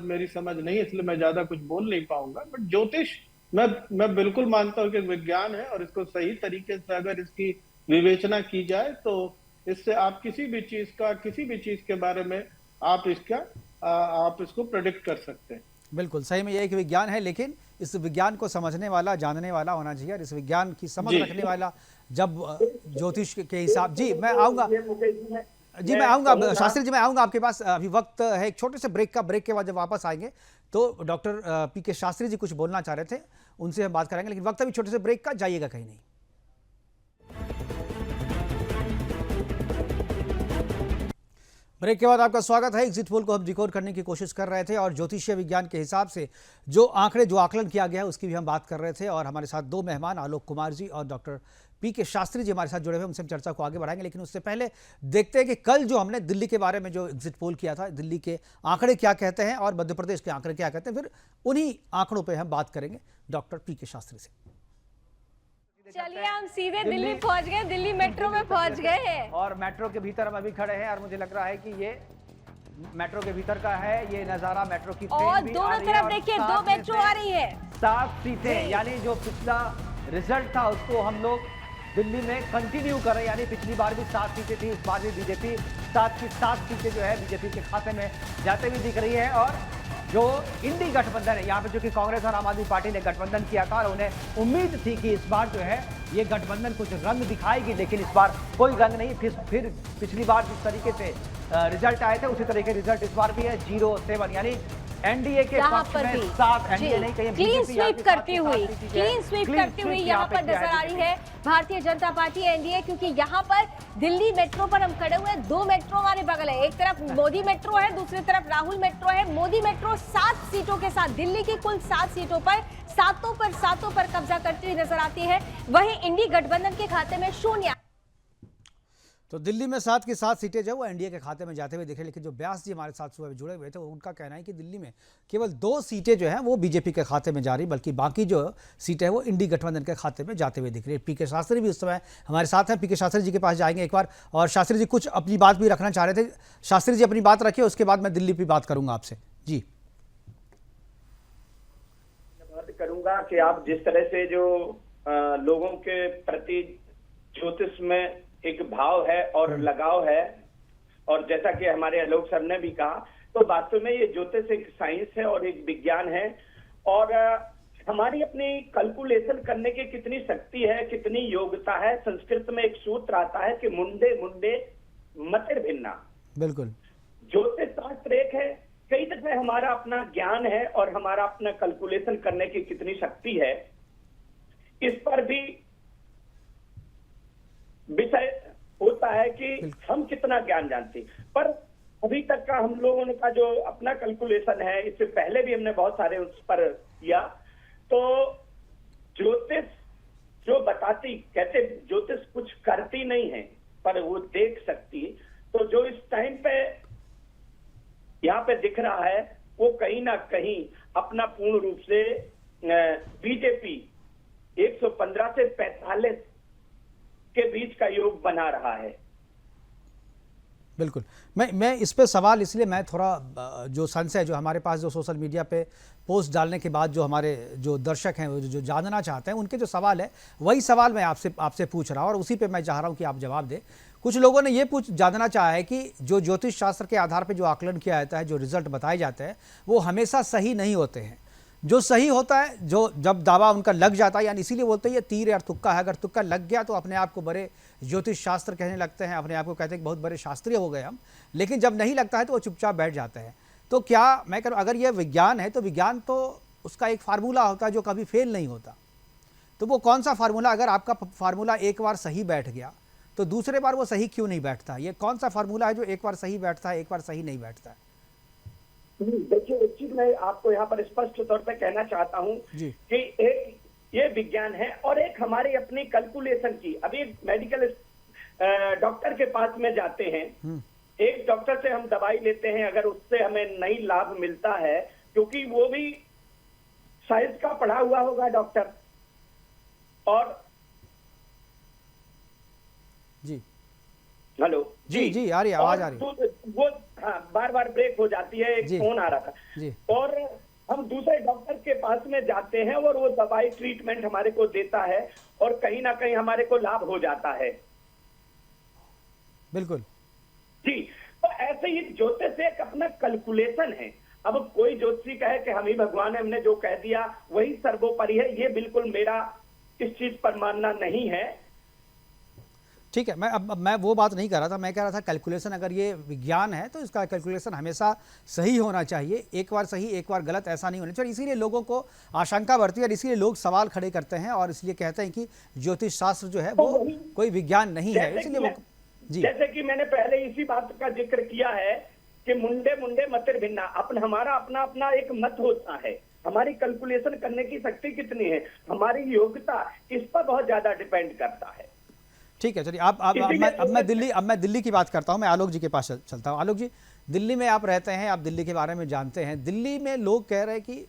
मेरी समझ नहीं, इसलिए मैं ज्यादा कुछ बोल नहीं पाऊंगा। बट ज्योतिष मैं बिल्कुल मानता हूँ कि विज्ञान है और इसको सही तरीके से अगर इसकी विवेचना की जाए तो इससे आप किसी भी चीज के बारे में आप इसको प्रेडिक्ट कर सकते हैं। बिल्कुल सही में, ये एक विज्ञान है, लेकिन इस विज्ञान को समझने वाला, जानने वाला होना चाहिए और इस विज्ञान की समझ रखने वाला। जब ज्योतिष के हिसाब, जी मैं आऊंगा शास्त्री जी, मैं आऊंगा आपके पास। अभी वक्त है एक छोटे से ब्रेक का। ब्रेक के बाद जब वापस आएंगे तो डॉक्टर पीके शास्त्री जी कुछ बोलना चाह रहे थे, उनसे हम बात करेंगे, लेकिन वक्त अभी छोटे से ब्रेक का, जाइएगा कहीं नहीं। ब्रेक के बाद आपका स्वागत है। एग्जिट पोल को हम डिकोड करने की कोशिश कर रहे थे और ज्योतिषीय विज्ञान के हिसाब से जो आकलन किया गया है उसकी भी हम बात कर रहे थे। और हमारे साथ दो मेहमान, आलोक कुमार जी और डॉक्टर पीके शास्त्री जी हमारे साथ जुड़े हुए, उनसे हम चर्चा को आगे बढ़ाएंगे। लेकिन उससे पहले देखते हैं कि कल जो हमने दिल्ली के बारे में जो एग्जिट पोल किया था, दिल्ली के आंकड़े क्या कहते हैं और मध्य प्रदेश के आंकड़े क्या कहते हैं, फिर उन्हीं आंकड़ों पर हम बात करेंगे डॉक्टर पीके शास्त्री से। चलिए हम सीधे दिल्ली पहुंच गए, दिल्ली मेट्रो में पहुंच गए हैं और मेट्रो के भीतर हम अभी खड़े हैं और मुझे लग रहा है कि ये मेट्रो के भीतर का है ये नजारा। मेट्रो की और दोनों तरफ देखिए 2 मेट्रो आ रही है, 7 सीटें, यानी जो पिछला रिजल्ट था उसको हम लोग दिल्ली में कंटिन्यू कर रहे हैं। यानी पिछली बार भी 7 सीटें थी, इस बार भी बीजेपी 7 की 7 सीटें जो है बीजेपी के खाते में जाते हुए दिख रही है। और जो इंडी गठबंधन है, यहाँ पे जो कि कांग्रेस और आम आदमी पार्टी ने गठबंधन किया था और उन्हें उम्मीद थी कि इस बार जो है ये गठबंधन कुछ रंग दिखाएगी, लेकिन इस बार कोई रंग नहीं। फिर पिछली बार जिस तरीके से रिजल्ट आए थे उसी तरह के रिजल्ट इस बार भी है, 0-7। यानी एनडीए के पक्ष में 7, एनडीए नहीं कहीं क्लीन स्वीप करती हुई यहाँ पर नजर आ रही है भारतीय जनता पार्टी एनडीए, क्योंकि यहाँ पर दिल्ली मेट्रो पर हम खड़े हुए हैं। 2 मेट्रो हमारे बगल है, एक तरफ मोदी मेट्रो है, दूसरी तरफ राहुल मेट्रो है। मोदी मेट्रो 7 सीटों के साथ दिल्ली की कुल 7 सीटों पर सातों पर कब्जा करती हुई नजर आती है। वहीं इंडी गठबंधन के खाते में 0। तो दिल्ली में 7 की 7 सीटें जो वो एनडीए के खाते में जाते हुए दिखे। लेकिन जो व्यास जी हमारे साथ सुबह जुड़े हुए थे, उनका कहना है कि दिल्ली में केवल 2 सीटें जो हैं वो बीजेपी के खाते में जा रही, बल्कि बाकी जो सीटें हैं वो इंडी गठबंधन के खाते में जाते हुए दिख रही है। पीके शास्त्री भी उस समय हमारे साथ हैं। पीके शास्त्री जी के पास जाएंगे एक बार, और शास्त्री जी कुछ अपनी बात भी रखना चाह रहे थे। शास्त्री जी अपनी बात रखिए, उसके बाद मैं दिल्ली की बात करूंगा आपसे। जी बात करूंगा कि आप जिस तरह से जो लोगों के प्रति ज्योतिष में एक भाव है और लगाव है, और जैसा कि हमारे आलोक सर ने भी कहा, तो वास्तव में ये ज्योतिष एक साइंस है और एक विज्ञान है। और हमारी अपनी कैलकुलेशन करने की कितनी शक्ति है, कितनी योग्यता है। संस्कृत में एक सूत्र आता है कि मुंडे मुंडे मतिर्भिन्ना। बिल्कुल, ज्योतिष शास्त्र एक है, कई दफे हमारा अपना ज्ञान है और हमारा अपना कैलकुलेशन करने की कितनी शक्ति है, इस पर भी विषय होता है कि हम कितना ज्ञान जानते। पर अभी तक का हम लोगों का जो अपना कैलकुलेशन है, इससे पहले भी हमने बहुत सारे उस पर किया, तो ज्योतिष जो बताती, कहते ज्योतिष कुछ करती नहीं है पर वो देख सकती है। तो जो इस टाइम पे यहाँ पे दिख रहा है वो कहीं ना कहीं अपना पूर्ण रूप से बीजेपी 115 से 45 के बीच का योग बना रहा है। बिल्कुल। मैं इस पे सवाल इसलिए, मैं थोड़ा जो संशय जो हमारे पास जो सोशल मीडिया पे पोस्ट डालने के बाद जो हमारे जो दर्शक हैं जो जानना चाहते हैं उनके जो सवाल है वही सवाल मैं आपसे पूछ रहा हूँ और उसी पे मैं चाह रहा हूँ कि आप जवाब दें। कुछ लोगों ने ये जानना चाहा है कि जो ज्योतिष शास्त्र के आधार पर जो आकलन किया जाता है, जो रिजल्ट बताए जाते हैं वो हमेशा सही नहीं होते हैं। जो सही होता है, जो जब दावा उनका लग जाता है, यानी इसीलिए बोलते हैं ये तीर या तुक्का है, अगर तुक्का लग गया तो अपने आप को बड़े ज्योतिष शास्त्र कहने लगते हैं, अपने आप को कहते हैं कि बहुत बड़े शास्त्रीय हो गए हम, लेकिन जब नहीं लगता है तो वो चुपचाप बैठ जाते हैं। तो क्या मैं कह रहा हूँ, अगर ये विज्ञान है तो विज्ञान तो उसका एक फार्मूला होता है जो कभी फेल नहीं होता। तो वो कौन सा फार्मूला, अगर आपका फार्मूला एक बार सही बैठ गया तो दूसरे बार वो सही क्यों नहीं बैठता? ये कौन सा फार्मूला है जो एक बार सही बैठता है, एक बार सही नहीं बैठता है? देखिए, एक चीज मैं आपको यहाँ पर स्पष्ट तौर पे कहना चाहता हूँ कि एक ये विज्ञान है और एक हमारी अपनी कैलकुलेशन की। अभी मेडिकल डॉक्टर के पास में जाते हैं, एक डॉक्टर से हम दवाई लेते हैं, अगर उससे हमें नहीं लाभ मिलता है, क्योंकि वो भी साइंस का पढ़ा हुआ होगा डॉक्टर, और जी हेलो जी आ रही है, आवाज आ रही है। वो हाँ, बार बार ब्रेक हो जाती है, एक फोन आ रहा था जी। और हम दूसरे डॉक्टर के पास में जाते हैं और वो दवाई ट्रीटमेंट हमारे को देता है और कहीं ना कहीं हमारे को लाभ हो जाता है। बिल्कुल जी, तो ऐसे ही ज्योतिष एक अपना कैलकुलेशन है। अब कोई ज्योतिषी कहे कि हम ही भगवान है, हमने जो कह दिया वही सर्वोपरि है, ये बिल्कुल मेरा इस चीज पर मानना नहीं है। ठीक है, मैं वो बात नहीं कर रहा था, मैं कह रहा था कैलकुलेशन, अगर ये विज्ञान है तो इसका कैलकुलेशन हमेशा सही होना चाहिए, एक बार सही एक बार गलत ऐसा नहीं होना चाहिए। इसीलिए लोगों को आशंका बढ़ती है और इसीलिए लोग सवाल खड़े करते हैं और इसलिए कहते हैं कि ज्योतिष शास्त्र जो है वो कोई विज्ञान नहीं है, इसलिए वो जी। जैसे कि मैंने पहले इसी बात का जिक्र किया है कि मुंडे मुंडे मतिर भिन्ना, हमारा अपना अपना एक मत होता है, हमारी कैलकुलेशन करने की शक्ति कितनी है, हमारी योग्यता इस पर बहुत ज्यादा डिपेंड करता है। ठीक है, चलिए अब मैं दिल्ली की बात करता हूं, मैं आलोक जी के पास चलता हूं। आलोक जी, दिल्ली में आप रहते हैं, आप दिल्ली के बारे में जानते हैं। दिल्ली में लोग कह रहे हैं कि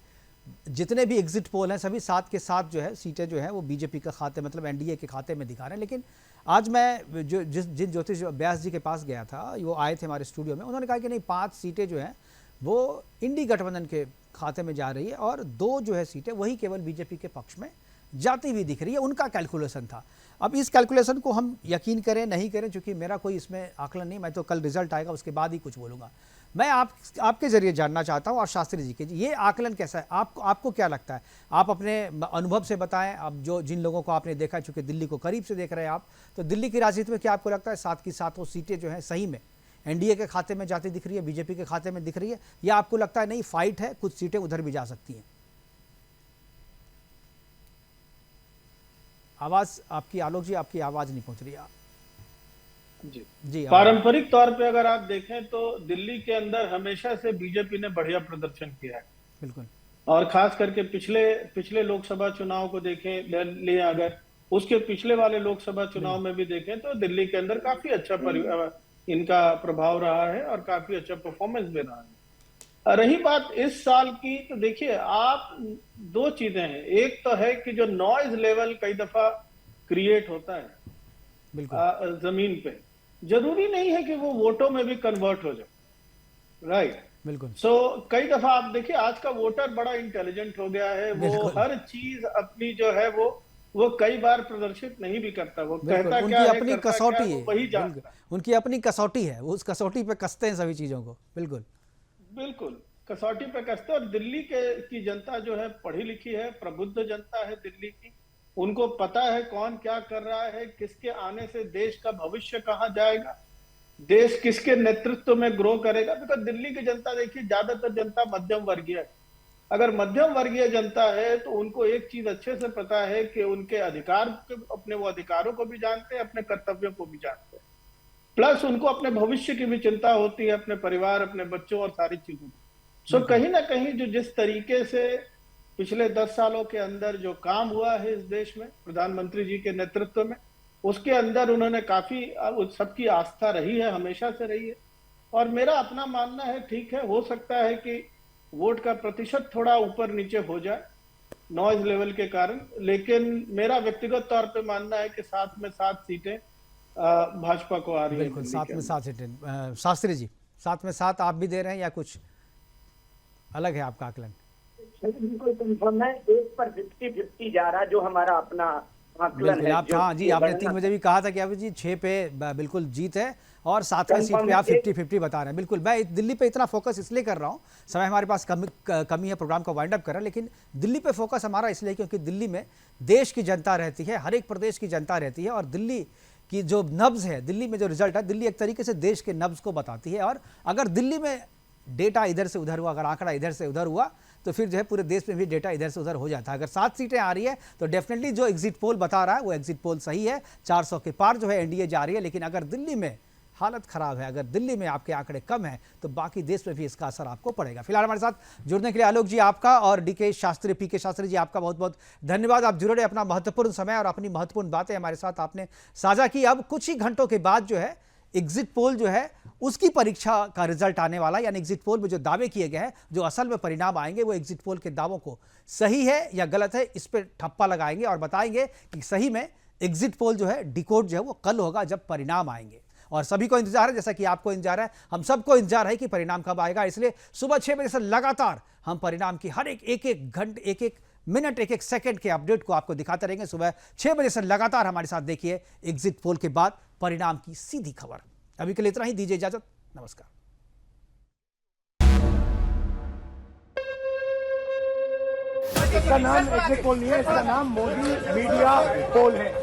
जितने भी एग्जिट पोल हैं सभी 7 के 7 जो है सीटें जो है वो बीजेपी के खाते, मतलब एनडीए के खाते में दिखा रहे हैं। लेकिन आज मैं जिन ज्योतिष व्यास जी के पास गया था, वो आए थे हमारे स्टूडियो में, उन्होंने कहा कि नहीं, 5 सीटें जो हैं वो इंडी गठबंधन के खाते में जा रही है और 2 जो है सीटें वही केवल बीजेपी के पक्ष में जाती हुई दिख रही है। उनका कैलकुलेशन था। अब इस कैलकुलेशन को हम यकीन करें नहीं करें, क्योंकि मेरा कोई इसमें आकलन नहीं, मैं तो कल रिजल्ट आएगा उसके बाद ही कुछ बोलूँगा। मैं आपके जरिए जानना चाहता हूँ और शास्त्री जी के, ये आकलन कैसा है, आपको क्या लगता है? आप अपने अनुभव से बताएं। अब जिन लोगों को आपने देखा, चूँकि दिल्ली को करीब से देख रहे हैं आप, तो दिल्ली की राजनीति में क्या आपको लगता है 7 की 7 सीटें जो हैं सही में एनडीए के खाते में जाती दिख रही है, बीजेपी के खाते में दिख रही है, या आपको लगता है नहीं फाइट है, कुछ सीटें उधर भी जा सकती हैं? आवाज आपकी, आलोक जी आपकी आवाज नहीं पहुंच रही है। जी पारंपरिक तौर पे अगर आप देखें तो दिल्ली के अंदर हमेशा से बीजेपी ने बढ़िया प्रदर्शन किया है। बिल्कुल। और खास करके पिछले लोकसभा चुनाव को देखें ले, अगर उसके पिछले वाले लोकसभा चुनाव में भी देखें तो दिल्ली के अंदर काफी अच्छा इनका प्रभाव रहा है और काफी अच्छा परफॉर्मेंस भी रहा है। रही बात इस साल की, तो देखिए आप 2 चीजें हैं। एक तो है कि जो नॉइज लेवल कई दफा क्रिएट होता है जमीन पे, जरूरी नहीं है कि वो वोटों में भी कन्वर्ट हो जाए, राइट? बिल्कुल। कई दफा आप देखिए आज का वोटर बड़ा इंटेलिजेंट हो गया है, वो हर चीज अपनी जो है वो कई बार प्रदर्शित नहीं भी करता, वो कहता क्या है, अपनी कसौटी है, वही जानता, उनकी अपनी कसौटी है, वो उस कसौटी पे कसते हैं सभी चीजों को। बिल्कुल कसौटी पे कसते। और दिल्ली की जनता जो है पढ़ी लिखी है, प्रबुद्ध जनता है दिल्ली की, उनको पता है कौन क्या कर रहा है, किसके आने से देश का भविष्य कहाँ जाएगा, देश किसके नेतृत्व में ग्रो करेगा। बिकॉज दिल्ली की जनता देखिए, ज्यादातर जनता मध्यम वर्गीय है। अगर मध्यम वर्गीय जनता है तो उनको एक चीज अच्छे से पता है कि उनके अधिकार, अपने वो अधिकारों को भी जानते हैं, अपने कर्तव्यों को भी जानते हैं, प्लस उनको अपने भविष्य की भी चिंता होती है, अपने परिवार, अपने बच्चों और सारी चीजों की। कहीं ना कहीं जो जिस तरीके से पिछले 10 सालों के अंदर जो काम हुआ है इस देश में प्रधानमंत्री जी के नेतृत्व में, उसके अंदर उन्होंने काफी सबकी आस्था रही है, हमेशा से रही है। और मेरा अपना मानना है, ठीक है, हो सकता है कि वोट का प्रतिशत थोड़ा ऊपर नीचे हो जाए नॉइज लेवल के कारण, लेकिन मेरा व्यक्तिगत तौर पे मानना है कि 7 में 7 सीटें भाजपा को आ रही है। बिल्कुल, 7 में 7 सीटें। शास्त्री जी, 7 में 7 आप भी दे रहे हैं या कुछ अलग है आपका आकलन? बिल्कुल कंफर्म है, 1 पर 50-50 जा रहा है जो हमारा अपना आकलन है। आप हाँ जी, आपने 3 बजे भी कहा था कि अभी जी 6 पे बिल्कुल जीत है और 7वें सीट पे आप 50-50 बता रहे हैं। बिल्कुल, मैं दिल्ली पे इतना फोकस इसलिए कर रहा हूँ, समय हमारे पास कमी है, प्रोग्राम को वाइंड अप कर रहे हैं, लेकिन दिल्ली पे फोकस हमारा इसलिए क्योंकि दिल्ली में देश की जनता रहती है, हर एक प्रदेश की जनता रहती है और दिल्ली की जो नब्ज है, दिल्ली में जो रिजल्ट है, दिल्ली एक तरीके से देश के नब्ज को बताती है। और अगर दिल्ली में डेटा इधर से उधर हुआ, अगर आंकड़ा इधर से उधर हुआ तो फिर जो है पूरे देश में भी डेटा इधर से उधर हो जाता है। अगर 7 सीटें आ रही है तो डेफिनेटली जो एग्जिट पोल बता रहा है वो एग्जिट पोल सही है, 400 के पार जो है एनडीए जा रही है। लेकिन अगर दिल्ली में हालत खराब है, अगर दिल्ली में आपके आंकड़े कम हैं तो बाकी देश में भी इसका असर आपको पड़ेगा। फिलहाल हमारे साथ जुड़ने के लिए आलोक जी आपका और डीके शास्त्री, पीके शास्त्री जी आपका बहुत बहुत धन्यवाद। आप जुड़े, अपना महत्वपूर्ण समय और अपनी महत्वपूर्ण बातें हमारे साथ आपने साझा की। अब कुछ ही घंटों के बाद जो है एग्जिट पोल जो है उसकी परीक्षा का रिजल्ट आने वाला, यानी एग्जिट पोल में जो दावे किए गए हैं, जो असल में परिणाम आएंगे, वो एग्जिट पोल के दावों को सही है या गलत है इस पर ठप्पा लगाएंगे और बताएंगे कि सही में एग्जिट पोल जो है डिकोड जो है वो कल होगा जब परिणाम आएंगे। और सभी को इंतजार है, जैसा कि आपको इंतजार है, हम सबको इंतजार है कि परिणाम कब आएगा। इसलिए सुबह 6 बजे से लगातार हम परिणाम की हर एक घंटे, एक मिनट, एक सेकंड के अपडेट को आपको दिखाते रहेंगे। सुबह 6 बजे से लगातार हमारे साथ देखिए एग्जिट पोल के बाद परिणाम की सीधी खबर। अभी के लिए इतना ही, दीजिए इजाजत, नमस्कार। इसका नाम एग्जिट पोल नहीं है, इसका नाम मोदी मीडिया पोल है।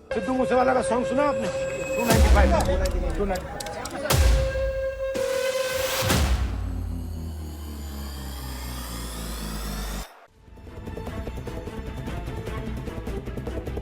सिद्धू मूसेवाला का सॉन्ग सुना आपने? 295